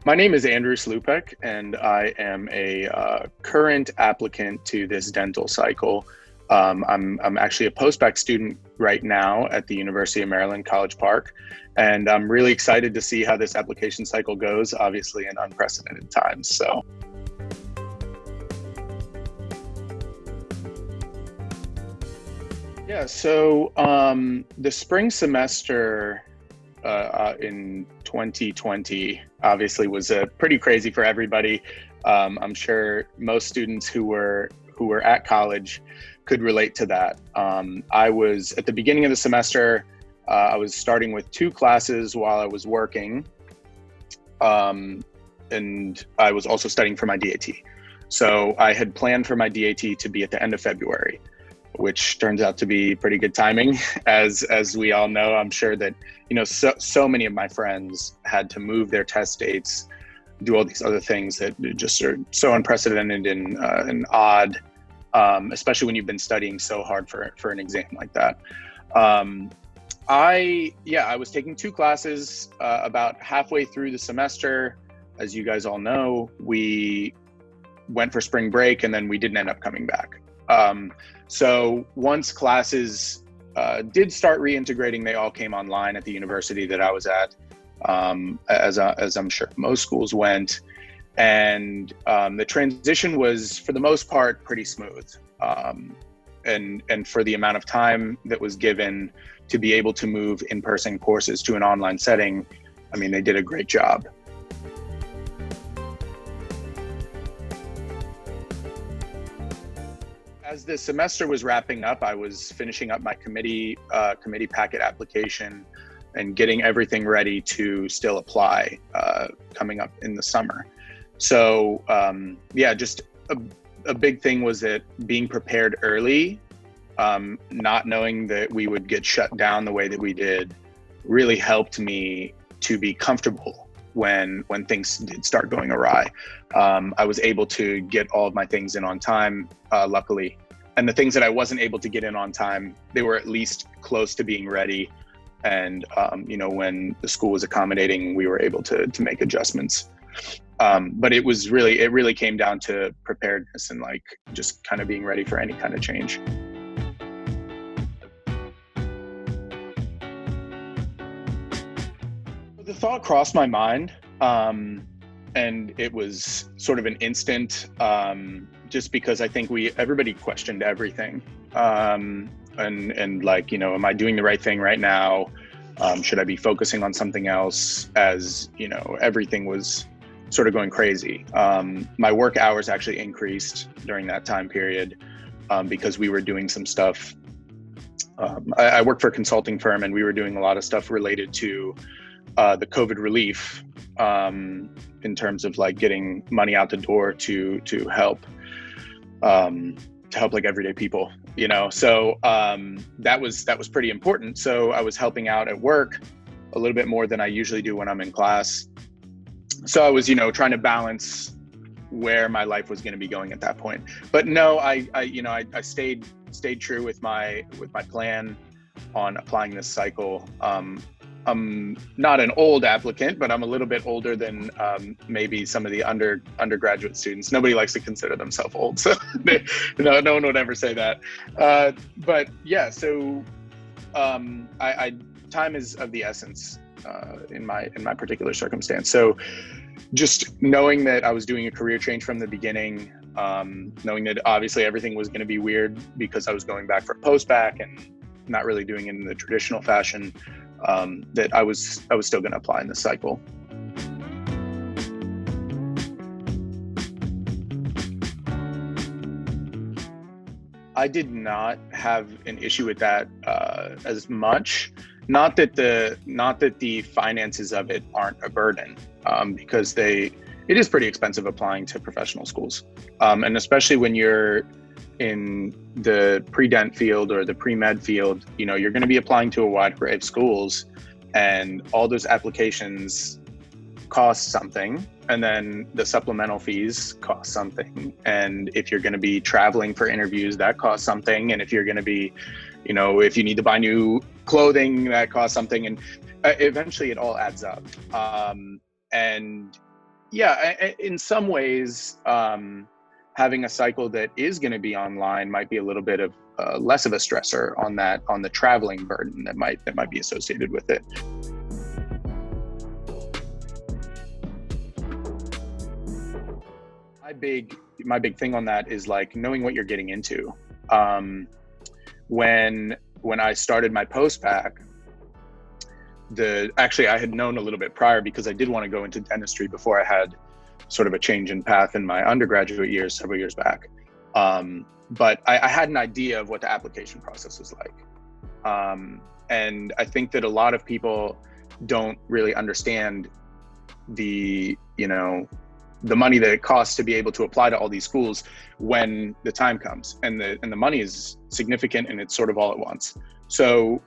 My name is Mina Slupek, and I am a current applicant to this dental cycle. I'm actually a post-bac student right now at the University of Maryland, College Park, and I'm really excited to see how this application cycle goes, obviously in unprecedented times. The spring semester in 2020 obviously was pretty crazy for everybody. I'm sure most students who were at college could relate to that. I was at the beginning of the semester, I was starting with 2 classes while I was working, and I was also studying for my DAT. So I had planned for my DAT to be at the end of February, which turns out to be pretty good timing. As we all know, I'm sure that, so many of my friends had to move their test dates, do all these other things that just are so unprecedented and odd, especially when you've been studying so hard for an exam like that. I was taking 2 classes about halfway through the semester. As you guys all know, we went for spring break and then we didn't end up coming back. So once classes did start reintegrating, they all came online at the university that I was at, as I'm sure most schools went. And the transition was, for the most part, pretty smooth. And for the amount of time that was given to be able to move in-person courses to an online setting, I mean, they did a great job. As the semester was wrapping up, I was finishing up my committee packet application and getting everything ready to still apply coming up in the summer. So just a big thing was that being prepared early, not knowing that we would get shut down the way that we did, really helped me to be comfortable when things did start going awry. I was able to get all of my things in on time, luckily. And the things that I wasn't able to get in on time, they were at least close to being ready. And, when the school was accommodating, we were able to make adjustments. But it really came down to preparedness and just kind of being ready for any kind of change. The thought crossed my mind, and it was sort of an instant, just because I think everybody questioned everything. Am I doing the right thing right now? Should I be focusing on something else? As everything was sort of going crazy. My work hours actually increased during that time period, because we were doing some stuff. I work for a consulting firm, and we were doing a lot of stuff related to the COVID relief, in terms of getting money out the door to help everyday people, So that was pretty important. So I was helping out at work a little bit more than I usually do when I'm in class. So I was, trying to balance where my life was going to be going at that point. But no, I stayed true with my plan on applying this cycle. I'm not an old applicant, but I'm a little bit older than maybe some of the undergraduate students. Nobody likes to consider themselves old, so no one would ever say that. But yeah, so time is of the essence in my particular circumstance. So just knowing that I was doing a career change from the beginning, knowing that obviously everything was going to be weird because I was going back for post-bac and not really doing it in the traditional fashion, that I was still going to apply in this cycle. I did not have an issue with that as much. Not that the finances of it aren't a burden, because it is pretty expensive applying to professional schools, and especially when you're in the pre-dent field or the pre-med field, you're going to be applying to a wide array of schools, and all those applications cost something, and then the supplemental fees cost something. And if you're going to be traveling for interviews, that costs something. And if you're going to be, if you need to buy new clothing, that costs something. And eventually it all adds up. And Yeah, in some ways, having a cycle that is going to be online might be a little bit of less of a stressor on the traveling burden that might be associated with it. My big thing on that is like knowing what you're getting into. Um, when I started my post-bac, actually I had known a little bit prior because I did want to go into dentistry before I had sort of a change in path in my undergraduate years several years back. But I had an idea of what the application process was like. And I think that a lot of people don't really understand the, the money that it costs to be able to apply to all these schools when the time comes, and the money is significant and it's sort of all at once. So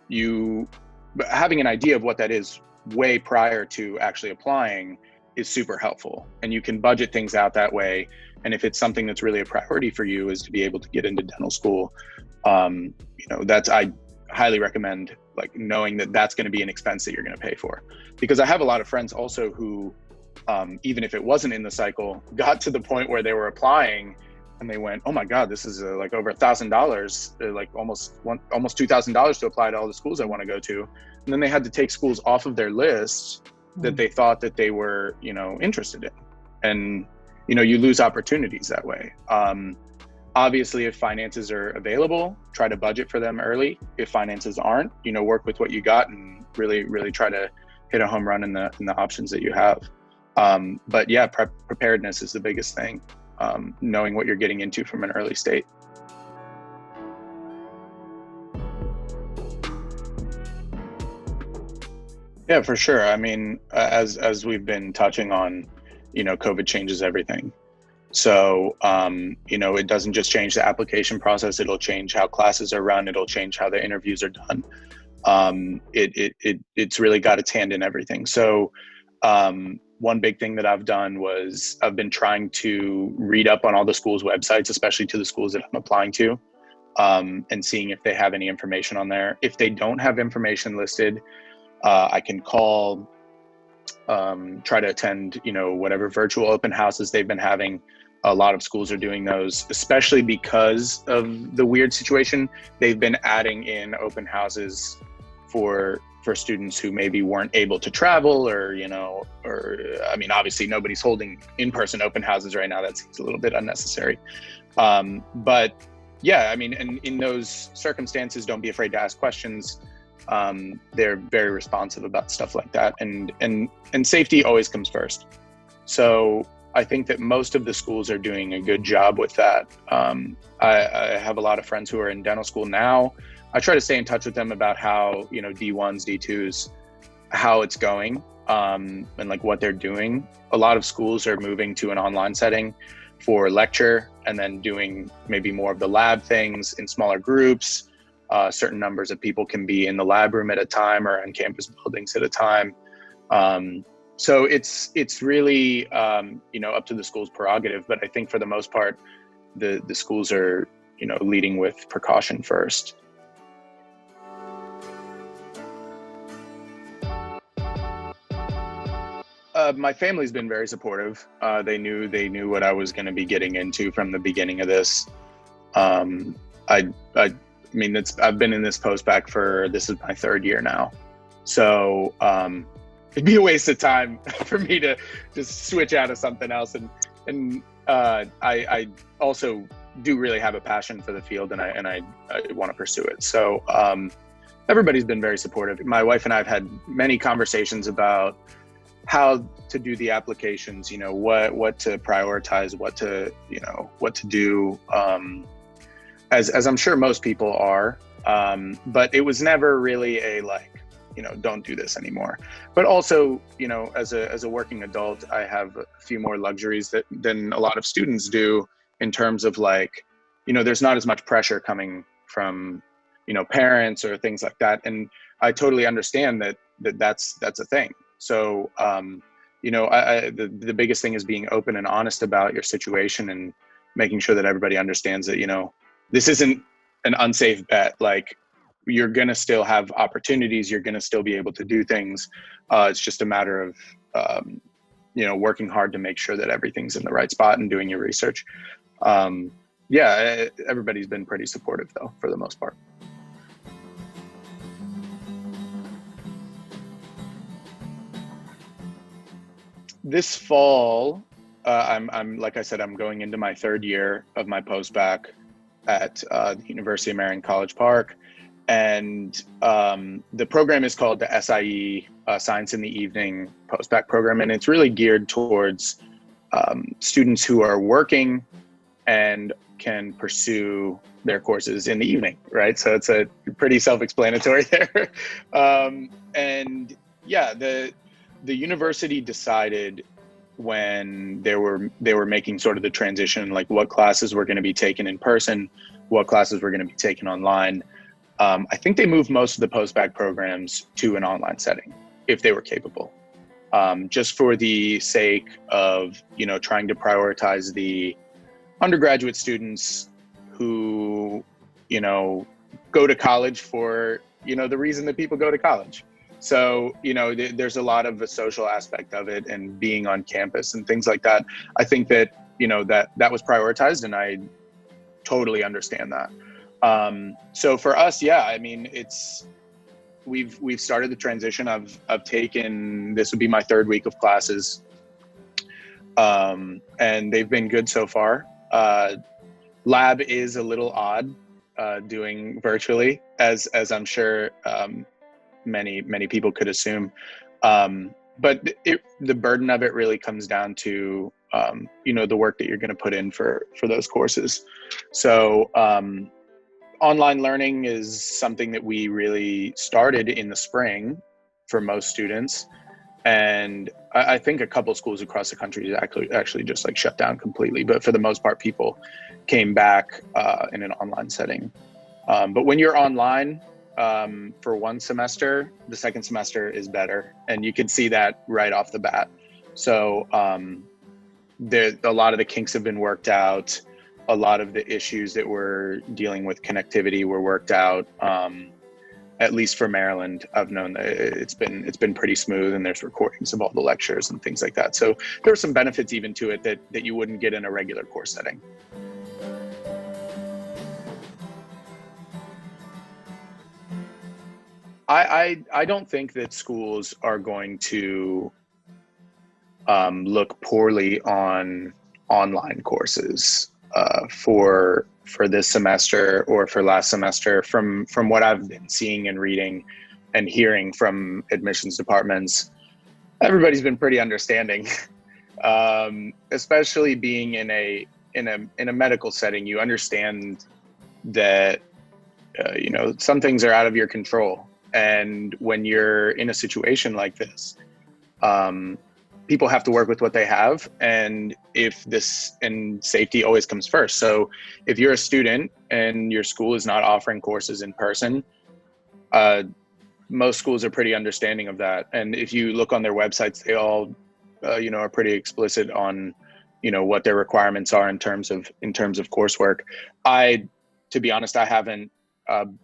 having an idea of what that is way prior to actually applying is super helpful, and you can budget things out that way. And if it's something that's really a priority for you is to be able to get into dental school, I highly recommend like knowing that that's going to be an expense that you're going to pay for. Because I have a lot of friends also who, even if it wasn't in the cycle, got to the point where they were applying and they went, oh my God, this is like over $1,000, like almost $2,000 to apply to all the schools I want to go to. And then they had to take schools off of their list that they thought that they were, interested in. And, you lose opportunities that way. Obviously, if finances are available, try to budget for them early. If finances aren't, work with what you got and really, really try to hit a home run in the options that you have. But yeah, preparedness is the biggest thing. Knowing what you're getting into from an early state. Yeah, for sure. I mean, as we've been touching on, COVID changes everything. So, it doesn't just change the application process. It'll change how classes are run. It'll change how the interviews are done. It's really got its hand in everything. So, one big thing that I've done was I've been trying to read up on all the schools' websites, especially to the schools that I'm applying to, and seeing if they have any information on there. If they don't have information listed, I can call, try to attend, whatever virtual open houses they've been having. A lot of schools are doing those, especially because of the weird situation. They've been adding in open houses for students who maybe weren't able to travel, or I mean, obviously nobody's holding in-person open houses right now. That seems a little bit unnecessary. But yeah, I mean, and in those circumstances, don't be afraid to ask questions. They're very responsive about stuff like that, and safety always comes first. So I think that most of the schools are doing a good job with that. I have a lot of friends who are in dental school now. I try to stay in touch with them about how, D1s, D2s, how it's going, and like what they're doing. A lot of schools are moving to an online setting for lecture, and then doing maybe more of the lab things in smaller groups. Certain numbers of people can be in the lab room at a time or on campus buildings at a time. So it's really, up to the school's prerogative. But I think for the most part, the schools are, leading with precaution first. My family's been very supportive. They knew what I was going to be getting into from the beginning of this. I mean, I've been in this post-bac this is my third year now. So it'd be a waste of time for me to just switch out of something else. And I also do really have a passion for the field, and I want to pursue it. So everybody's been very supportive. My wife and I have had many conversations about how to do the applications, what to prioritize, what to do. As I'm sure most people are, but it was never really a don't do this anymore. But also, as a working adult, I have a few more luxuries than a lot of students do, in terms of there's not as much pressure coming from, parents or things like that. And I totally understand that's a thing. So, the biggest thing is being open and honest about your situation, and making sure that everybody understands that, this isn't an unsafe bet. Like, you're going to still have opportunities. You're going to still be able to do things. It's just a matter of working hard to make sure that everything's in the right spot and doing your research. Everybody's been pretty supportive though, for the most part. This fall, I'm like I said, I'm going into my third year of my post-bac at the University of Maryland, College Park. And the program is called the SIE, Science in the Evening post-bac program. And it's really geared towards students who are working and can pursue their courses in the evening, right? So it's a pretty self-explanatory there. And yeah, the university decided when they were making sort of the transition, like what classes were going to be taken in person, what classes were going to be taken online. I think they moved most of the post-bac programs to an online setting if they were capable, just for the sake of, trying to prioritize the undergraduate students who, go to college for, the reason that people go to college. So, there's a lot of the social aspect of it and being on campus and things like that. I think that, that was prioritized, and I totally understand that. So for us, yeah, I mean, we've started the transition. I've taken, this would be my third week of classes. And they've been good so far. Lab is a little odd, doing virtually, as I'm sure, many people could assume. But the burden of it really comes down to, the work that you're going to put in for those courses. So, online learning is something that we really started in the spring for most students. And I think a couple schools across the country actually just like shut down completely. But for the most part, people came back in an online setting. But when you're online for one semester, the second semester is better. And you can see that right off the bat. So a lot of the kinks have been worked out. A lot of the issues that we're dealing with connectivity were worked out. At least for Maryland, I've known that it's been pretty smooth, and there's recordings of all the lectures and things like that. So there are some benefits even to it that you wouldn't get in a regular course setting. I don't think that schools are going to look poorly on online courses for this semester or for last semester. From what I've been seeing and reading and hearing from admissions departments, everybody's been pretty understanding. Especially being in a medical setting, you understand that some things are out of your control. And when you're in a situation like this, people have to work with what they have, and safety always comes first. So if you're a student and your school is not offering courses in person, most schools are pretty understanding of that. And if you look on their websites, they all, are pretty explicit on, what their requirements are in terms of coursework. To be honest, I haven't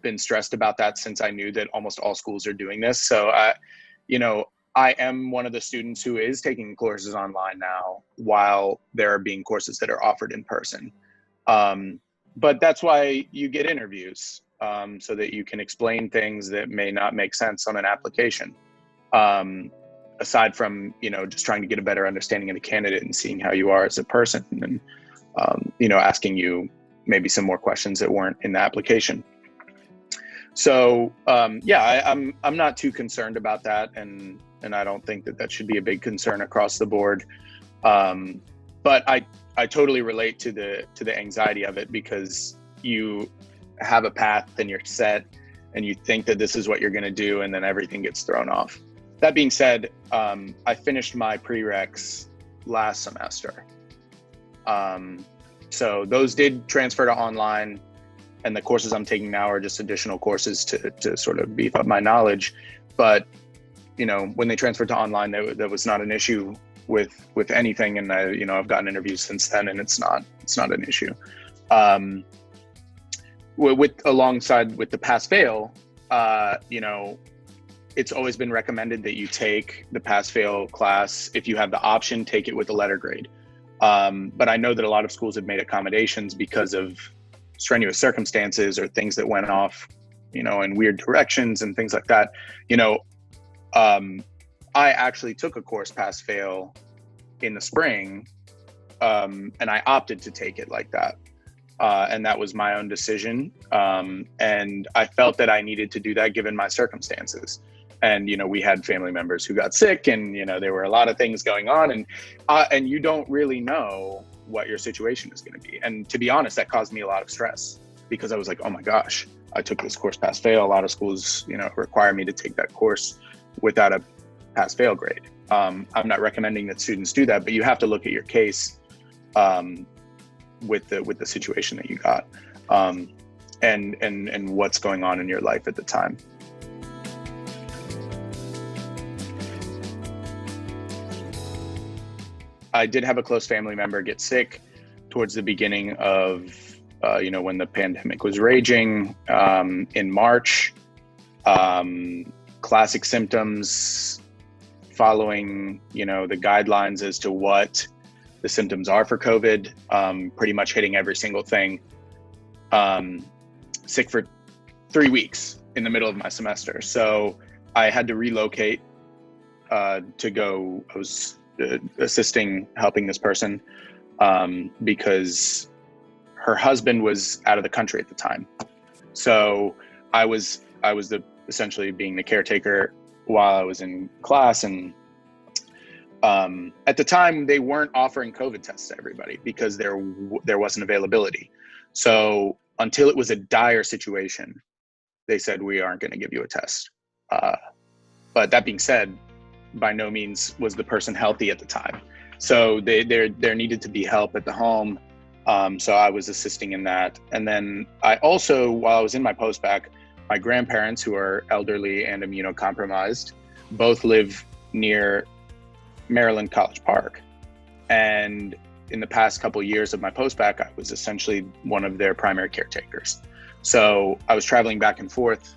been stressed about that since I knew that almost all schools are doing this. So, I am one of the students who is taking courses online now while there are being courses that are offered in person. But that's why you get interviews, so that you can explain things that may not make sense on an application. Aside from, just trying to get a better understanding of the candidate and seeing how you are as a person, and, asking you maybe some more questions that weren't in the application. So, I'm not too concerned about that. And I don't think that should be a big concern across the board. But I totally relate to the anxiety of it, because you have a path and you're set and you think that this is what you're going to do, and then everything gets thrown off. That being said, I finished my prereqs last semester. So those did transfer to online, and the courses I'm taking now are just additional courses to sort of beef up my knowledge. But when they transferred to online, that was not an issue with anything. And I've gotten interviews since then, and it's not an issue. Alongside with the pass fail, it's always been recommended that you take the pass-fail class. If you have the option, take it with a letter grade. But I know that a lot of schools have made accommodations because of strenuous circumstances or things that went off, in weird directions and things like that. I actually took a course pass-fail in the spring, and I opted to take it like that. And that was my own decision. And I felt that I needed to do that given my circumstances. And, we had family members who got sick, and, there were a lot of things going on, and you don't really know what your situation is going to be. And to be honest, that caused me a lot of stress, because I was like, oh my gosh, I took this course pass-fail. A lot of schools, require me to take that course without a pass-fail grade. I'm not recommending that students do that, but you have to look at your case with the situation that you got, and what's going on in your life at the time. I did have a close family member get sick towards the beginning of, when the pandemic was raging, in March. Classic symptoms following, the guidelines as to what the symptoms are for COVID, pretty much hitting every single thing. Sick for 3 weeks in the middle of my semester. So I had to relocate to go. I was helping this person because her husband was out of the country at the time. So I was essentially being the caretaker while I was in class. And at the time, they weren't offering COVID tests to everybody because there wasn't availability. So until it was a dire situation, they said, we aren't going to give you a test. But that being said, by no means was the person healthy at the time. So there needed to be help at the home. So I was assisting in that. And then I also, while I was in my post-bac, my grandparents, who are elderly and immunocompromised, both live near Maryland College Park. And in the past couple of years of my post-bac, I was essentially one of their primary caretakers. So I was traveling back and forth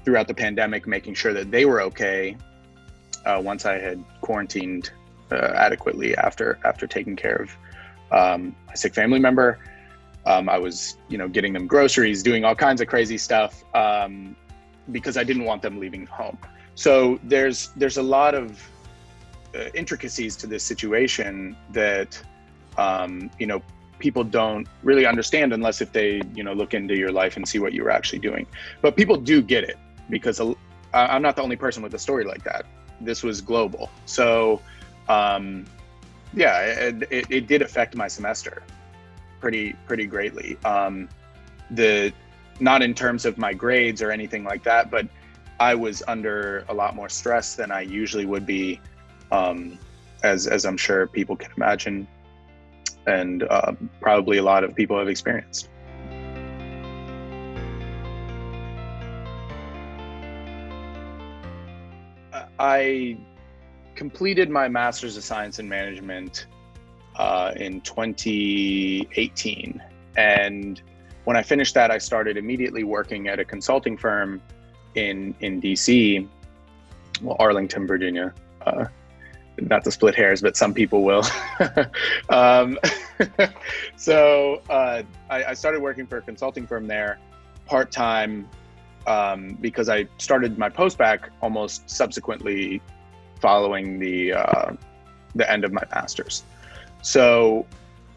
throughout the pandemic, making sure that they were okay. Once I had quarantined adequately after taking care of a sick family member, I was, getting them groceries, doing all kinds of crazy stuff because I didn't want them leaving home. So there's a lot of intricacies to this situation that people don't really understand unless if they look into your life and see what you were actually doing. But people do get it, because I'm not the only person with a story like that. This was global. So it did affect my semester pretty greatly. Not in terms of my grades or anything like that, but I was under a lot more stress than I usually would be, as I'm sure people can imagine, and probably a lot of people have experienced. I completed my Master's of Science in Management in 2018. And when I finished that, I started immediately working at a consulting firm in DC, Arlington, Virginia. Not to split hairs, but some people will. So I started working for a consulting firm there part-time, because I started my post-bac almost subsequently following the end of my master's. So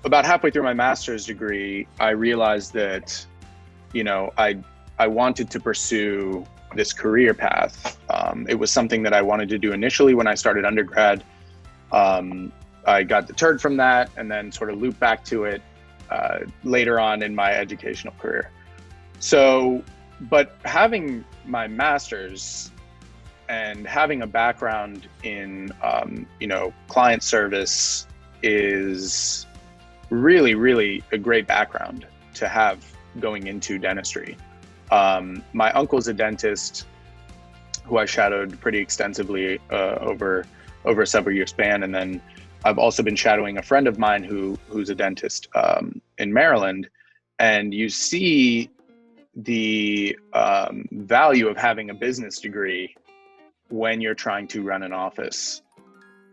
about halfway through my master's degree, I realized that, I wanted to pursue this career path. It was something that I wanted to do initially when I started undergrad. I got deterred from that and then sort of looped back to it later on in my educational career. So, but having my master's and having a background in, client service is really, really a great background to have going into dentistry. My uncle's a dentist who I shadowed pretty extensively over a several year span. And then I've also been shadowing a friend of mine who's a dentist in Maryland. And you see the value of having a business degree when you're trying to run an office.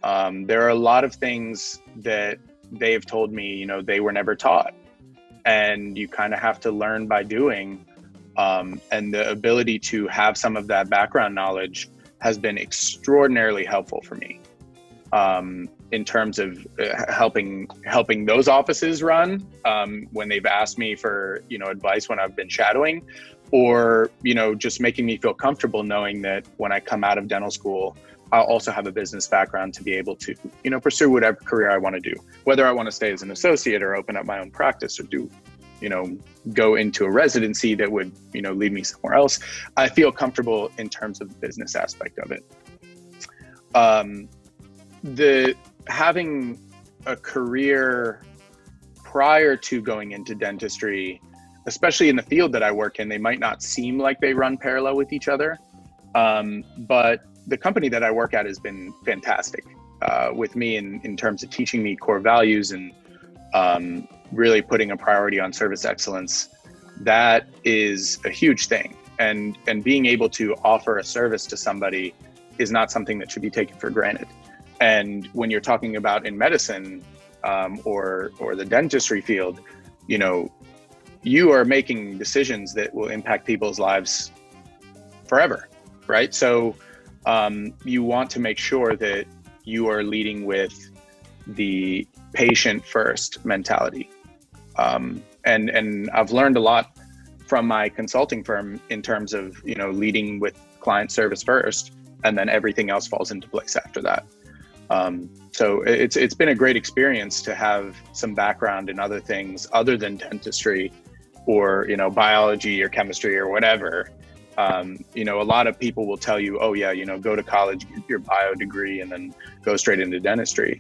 There are a lot of things that they've told me, you know, they were never taught, and you kind of have to learn by doing. And the ability to have some of that background knowledge has been extraordinarily helpful for me, in terms of helping those offices run, when they've asked me for, you know, advice when I've been shadowing, or, you know, just making me feel comfortable knowing that when I come out of dental school, I'll also have a business background to be able to, you know, pursue whatever career I want to do, whether I want to stay as an associate or open up my own practice or do, you know, go into a residency that would, you know, lead me somewhere else. I feel comfortable in terms of the business aspect of it. Having a career prior to going into dentistry, especially in the field that I work in, they might not seem like they run parallel with each other. But the company that I work at has been fantastic with me in terms of teaching me core values and really putting a priority on service excellence. That is a huge thing. And being able to offer a service to somebody is not something that should be taken for granted. And when you're talking about in medicine or the dentistry field, you know, you are making decisions that will impact people's lives forever, right? So you want to make sure that you are leading with the patient first mentality. And I've learned a lot from my consulting firm in terms of, you know, leading with client service first, and then everything else falls into place after that. So it's been a great experience to have some background in other things other than dentistry or, you know, biology or chemistry or whatever. You know, a lot of people will tell you, oh yeah, you know, go to college, get your bio degree, and then go straight into dentistry.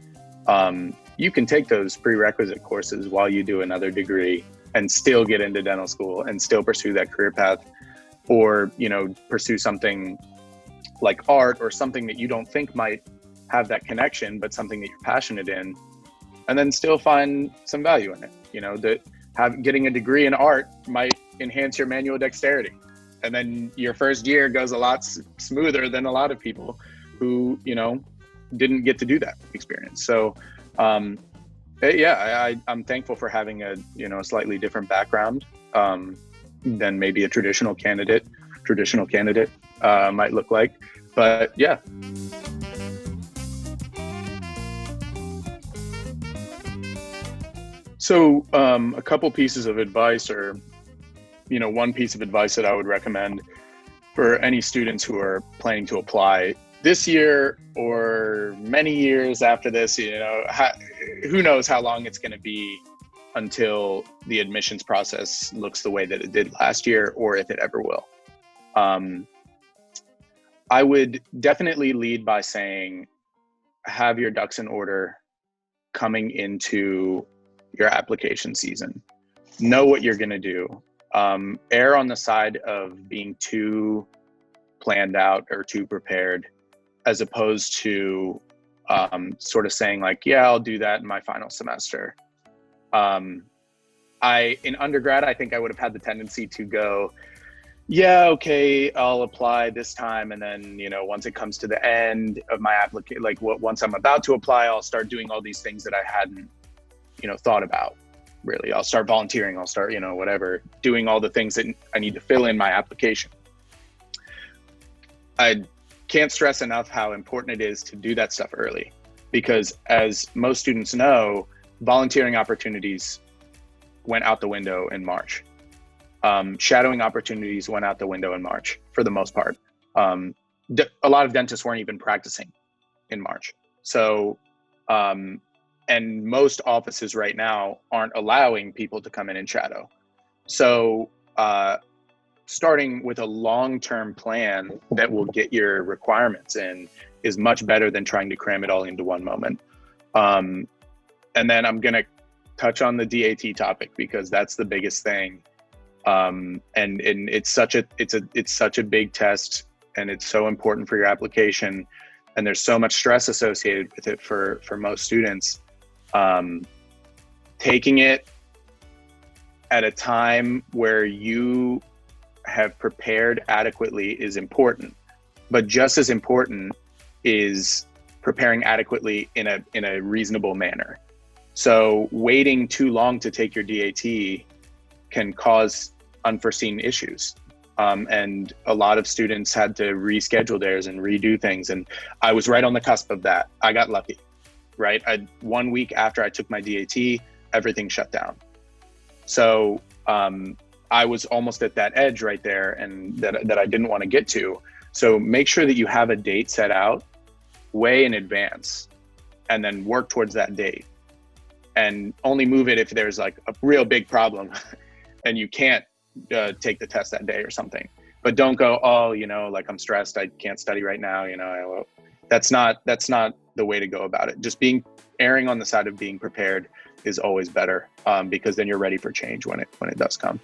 You can take those prerequisite courses while you do another degree and still get into dental school and still pursue that career path, or, you know, pursue something like art or something that you don't think might have that connection, but something that you're passionate in, and then still find some value in it. You know, getting a degree in art might enhance your manual dexterity. And then your first year goes a lot smoother than a lot of people who, you know, didn't get to do that experience. So, yeah, I'm thankful for having a, you know, a slightly different background than maybe a traditional candidate might look like. But yeah. So a couple pieces of advice, or, you know, one piece of advice that I would recommend for any students who are planning to apply this year or many years after this, you know, who knows how long it's going to be until the admissions process looks the way that it did last year, or if it ever will. I would definitely lead by saying, have your ducks in order coming into your application season. Know what you're going to do. Err on the side of being too planned out or too prepared, as opposed to sort of saying like, yeah, I'll do that in my final semester. In undergrad, I think I would have had the tendency to go, yeah, okay, I'll apply this time. And then, you know, once it comes to the end of my application, like once I'm about to apply, I'll start doing all these things that I hadn't, you know, thought about. Really, I'll start volunteering, I'll start, you know, whatever, doing all the things that I need to fill in my application. I can't stress enough how important it is to do that stuff early, because as most students know, volunteering opportunities went out the window in March. Shadowing opportunities went out the window in March for the most part. A lot of dentists weren't even practicing in March. So, and most offices right now aren't allowing people to come in and shadow. So starting with a long-term plan that will get your requirements in is much better than trying to cram it all into one moment. And then I'm gonna touch on the DAT topic, because that's the biggest thing. And it's such a big test, and it's so important for your application, and there's so much stress associated with it for most students. Taking it at a time where you have prepared adequately is important, But just as important is preparing adequately in a reasonable manner. So waiting too long to take your DAT can cause unforeseen issues. And a lot of students had to reschedule theirs and redo things. And I was right on the cusp of that. I got lucky, right? 1 week after I took my DAT, everything shut down. So I was almost at that edge right there, and that I didn't want to get to. So make sure that you have a date set out way in advance, and then work towards that date. And only move it if there's like a real big problem and you can't take the test that day or something. But don't go, oh, like I'm stressed, I can't study right now. That's not the way to go about it. Just erring on the side of being prepared is always better, because then you're ready for change when it does come.